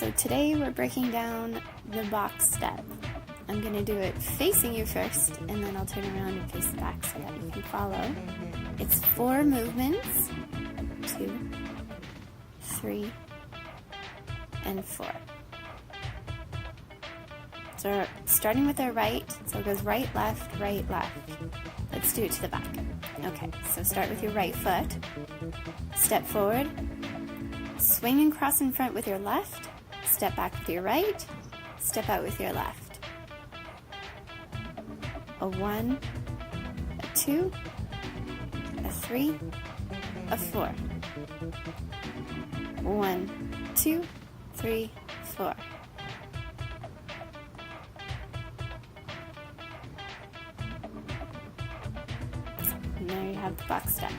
So today we're breaking down the box step. I'm going to do it facing you first, and then I'll turn around and face the back so that you can follow. It's 4 movements, 2, 3, and 4. So starting with our right, so it goes right, left, right, left. Let's do it to the back. Okay, so start with your right foot, step forward, swing and cross in front with your left, step back with your right, step out with your left. A 1, a 2, a 3, a 4. 1, 2, 3, 4. And there you have the box step.